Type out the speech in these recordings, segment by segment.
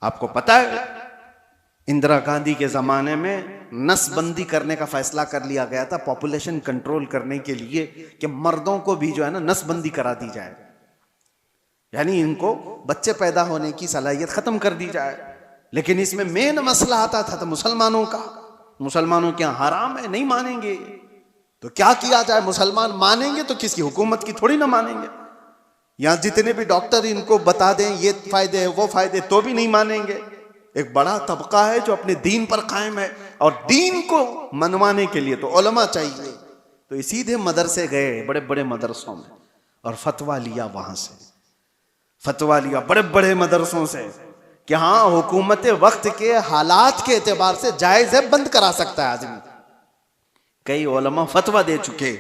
आपको पता है इंदिरा गांधी के जमाने में नसबंदी करने का फैसला कर लिया गया था पॉपुलेशन कंट्रोल करने के लिए कि मर्दों को भी जो है ना नसबंदी करा दी जाए, यानी इनको बच्चे पैदा होने की सलाहियत खत्म कर दी जाए। लेकिन इसमें मेन मसला आता था तो मुसलमानों का। मुसलमानों क्या हराम है, नहीं मानेंगे तो क्या किया जाए? मुसलमान मानेंगे तो किसी हुकूमत की थोड़ी ना मानेंगे। यहां जितने भी डॉक्टर इनको बता दें ये फायदे है वो फायदे तो भी नहीं मानेंगे। एक बड़ा तबका है जो अपने दीन पर कायम है और दीन को मनवाने के लिए तो उलमा चाहिए। तो ये सीधे मदरसे गए, बड़े बड़े मदरसों में, और फतवा लिया। वहां से फतवा लिया बड़े बड़े मदरसों से कि हाँ हुकूमत वक्त के हालात के एतबार से जायज है, बंद करा सकता है आदमी। कई उलमा फतवा दे चुके,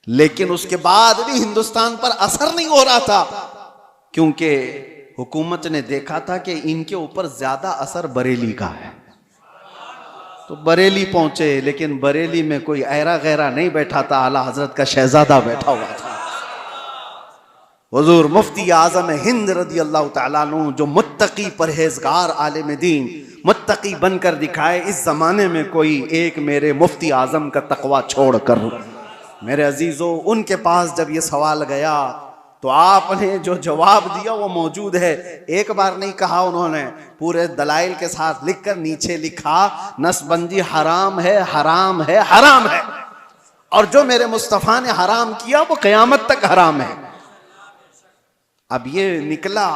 लेकिन उसके बाद भी हिंदुस्तान पर असर नहीं हो रहा था, क्योंकि हुकूमत ने देखा था कि इनके ऊपर ज्यादा असर बरेली का है। तो बरेली पहुंचे, लेकिन बरेली में कोई ऐरा गैरा नहीं बैठा था, आला हजरत का शहजादा बैठा हुआ था, हुजूर मुफ्ती आजम हिंद रदी अल्लाह तआला अन्हु, जो मुत्तकी परहेजगार आलिम दीन, मुत्तकी बनकर दिखाए। इस जमाने में कोई एक मेरे मुफ्ती आजम का तकवा छोड़कर। मेरे अजीजों, उनके पास जब ये सवाल गया तो आपने जो जवाब दिया वो मौजूद है। एक बार नहीं कहा उन्होंने, पूरे दलाइल के साथ लिखकर नीचे लिखा नसबंदी हराम है, हराम है, हराम है, और जो मेरे मुस्तफ़ा ने हराम किया वो क़यामत तक हराम है। अब ये निकला,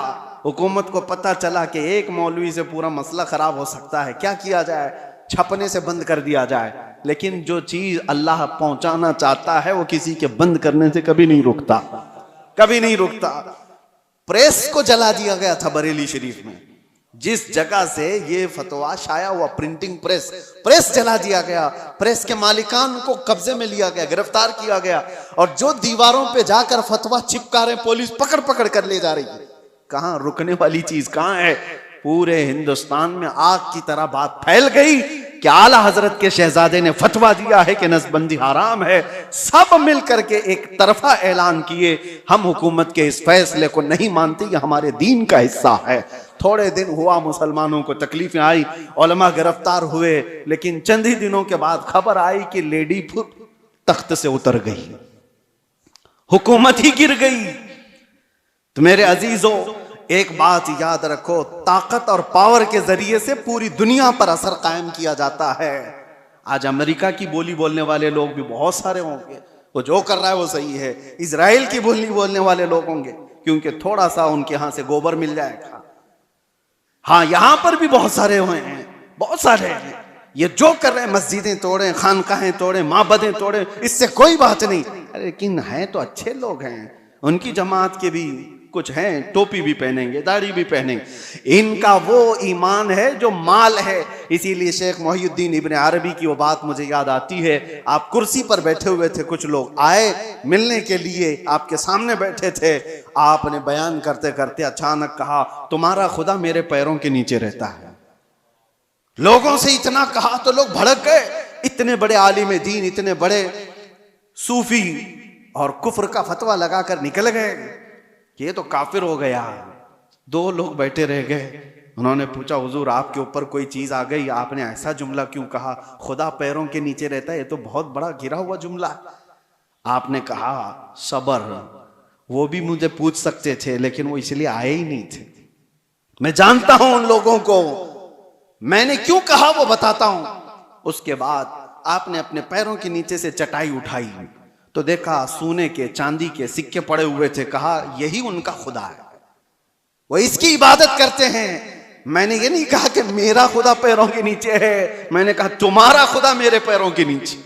हुकूमत को पता चला कि एक मौलवी से पूरा मसला खराब हो सकता है, क्या किया जाए? छपने से बंद कर दिया जाए। लेकिन जो चीज अल्लाह पहुंचाना चाहता है वो किसी के बंद करने से कभी नहीं रुकता, कभी नहीं रुकता। प्रेस को जला दिया गया था बरेली शरीफ में, जिस जगह से ये फतवा शाया हुआ, प्रिंटिंग प्रेस, प्रेस जला दिया गया। प्रेस के मालिकान को कब्जे में लिया गया, गिरफ्तार किया गया, और जो दीवारों पे जाकर फतवा चिपका रहे पुलिस पकड़ पकड़ कर ले जा रही है। कहां रुकने वाली चीज कहां है? पूरे हिंदुस्तान में आग की तरह बात फैल गई कि आला हजरत के शहजादे ने फतवा दिया है कि नसबंदी हराम है। सब मिलकर के एक तरफा ऐलान किए, हम हुकूमत के इस फैसले को नहीं मानते, ये हमारे दीन का हिस्सा है। थोड़े दिन हुआ, मुसलमानों को तकलीफें आई, उलमा गिरफ्तार हुए, लेकिन चंद ही दिनों के बाद खबर आई कि लेडी तख्त से उतर गई, हुकूमत ही गिर गई। तो मेरे अजीजों, एक बात याद रखो, ताकत और पावर के जरिए से पूरी दुनिया पर असर कायम किया जाता है। आज अमेरिका की बोली बोलने वाले लोग भी बहुत सारे होंगे, वो जो कर रहा है वो सही है। इजराइल की बोली बोलने वाले लोग होंगे, क्योंकि थोड़ा सा उनके यहां से गोबर मिल जाएगा। हाँ, यहां पर भी बहुत सारे हुए हैं, बहुत सारे हैं। ये जो कर रहे हैं, मस्जिदें तोड़े, खानकाहें तोड़े, माबदें तोड़े, इससे कोई बात नहीं। लेकिन हैं तो अच्छे लोग हैं, उनकी जमात के भी कुछ हैं, टोपी भी पहनेंगे, दाढ़ी भी पहनेंगे। इनका वो ईमान है जो माल है। इसीलिए शेख मोहिउद्दीन इब्न अरबी की वो बात मुझे याद आती है। आप कुर्सी पर बैठे हुए थे, कुछ लोग आए मिलने के लिए, आपके सामने बैठे थे। आपने बयान करते करते अचानक कहा, तुम्हारा खुदा मेरे पैरों के नीचे रहता है। लोगों से इतना कहा तो लोग भड़क गए। इतने बड़े आलिम दीन, इतने बड़े सूफी, और कुफ्र का फतवा लगाकर निकल गए कि ये तो काफिर हो गया। दो लोग बैठे रह गए। उन्होंने पूछा, हुजूर आपके ऊपर कोई चीज आ गई, आपने ऐसा जुमला क्यों कहा, खुदा पैरों के नीचे रहता है, ये तो बहुत बड़ा गिरा हुआ जुमला। आपने कहा, सबर, वो भी मुझे पूछ सकते थे, लेकिन वो इसलिए आए ही नहीं थे। मैं जानता हूं उन लोगों को, मैंने क्यों कहा वो बताता हूं। उसके बाद आपने अपने पैरों के नीचे से चटाई उठाई तो देखा सोने के, चांदी के सिक्के पड़े हुए थे। कहा, यही उनका खुदा है, वो इसकी इबादत करते हैं। मैंने ये नहीं कहा कि मेरा खुदा पैरों के नीचे है, मैंने कहा तुम्हारा खुदा मेरे पैरों के नीचे।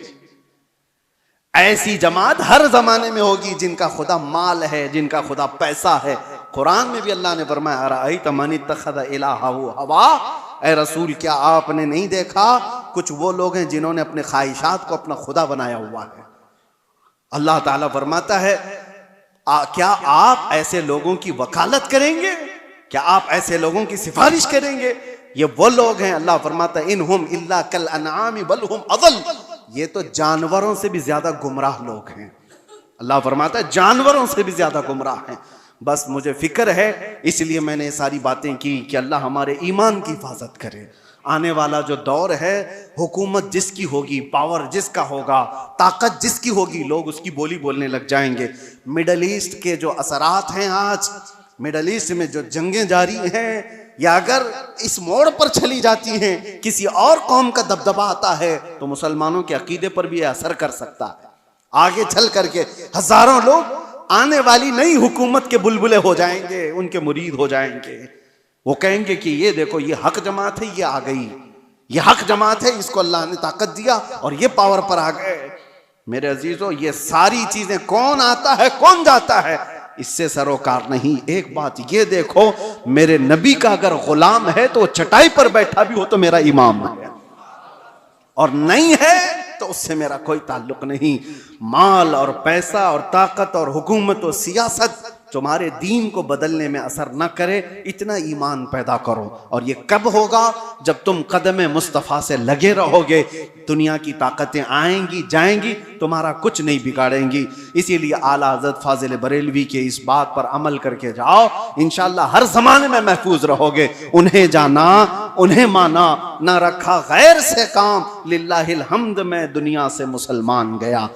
ऐसी जमात हर जमाने में होगी जिनका खुदा माल है, जिनका खुदा पैसा है। कुरान में भी अल्लाह ने फरमाया, अरअयत मन इत्तखज़ इलाहहु हवा, ऐ रसूल क्या आपने नहीं देखा, कुछ वो लोग हैं जिन्होंने अपने ख्वाहिशात को अपना खुदा बनाया हुआ है। अल्लाह ताला फरमाता है, क्या आप ऐसे लोगों की वकालत करेंगे, क्या आप ऐसे लोगों की सिफारिश करेंगे? ये वो लोग हैं, अल्लाह फरमाता है, इनहुम इल्ला कल अनआम बल हुम अदल, ये तो जानवरों से भी ज्यादा गुमराह लोग हैं। अल्लाह फरमाता है जानवरों से भी ज्यादा गुमराह हैं। बस मुझे फिक्र है, इसलिए मैंने ये सारी बातें की कि अल्लाह हमारे ईमान की हिफाजत करे। आने वाला जो दौर है, हुकूमत जिसकी होगी, पावर जिसका होगा, ताकत जिसकी होगी, लोग उसकी बोली बोलने लग जाएंगे। मिडल ईस्ट के जो असरात हैं, आज मिडल ईस्ट में जो जंगें जारी हैं, या अगर इस मोड़ पर चली जाती हैं, किसी और कौम का दबदबा आता है, तो मुसलमानों के अकीदे पर भी असर कर सकता है। आगे चल करके हजारों लोग आने वाली नई हुकूमत के बुलबुले हो जाएंगे, उनके मुरीद हो जाएंगे। वो कहेंगे कि ये देखो, ये हक जमात है, ये आ गई, ये हक जमात है, इसको अल्लाह ने ताकत दिया और ये पावर पर आ गए। मेरे अजीजों, ये सारी चीजें कौन आता है कौन जाता है, इससे सरोकार नहीं। एक बात ये देखो, मेरे नबी का अगर गुलाम है तो चटाई पर बैठा भी हो तो मेरा इमाम है, और नहीं है तो उससे मेरा कोई ताल्लुक नहीं। माल और पैसा और ताकत और हुकूमत और सियासत तुम्हारे दीन को बदलने में असर न करे, इतना ईमान पैदा करो। और ये कब होगा? जब तुम कदम मुस्तफ़ा से लगे रहोगे। दुनिया की ताकतें आएंगी जाएंगी, तुम्हारा कुछ नहीं बिगाड़ेंगी। इसीलिए आला हज़रत फाजिल बरेलवी के इस बात पर अमल करके जाओ, इंशाअल्लाह हर जमाने में महफूज रहोगे। उन्हें जाना, उन्हें माना, ना रखा गैर से काम, लिल्लाहिल हम्द में दुनिया से मुसलमान गया।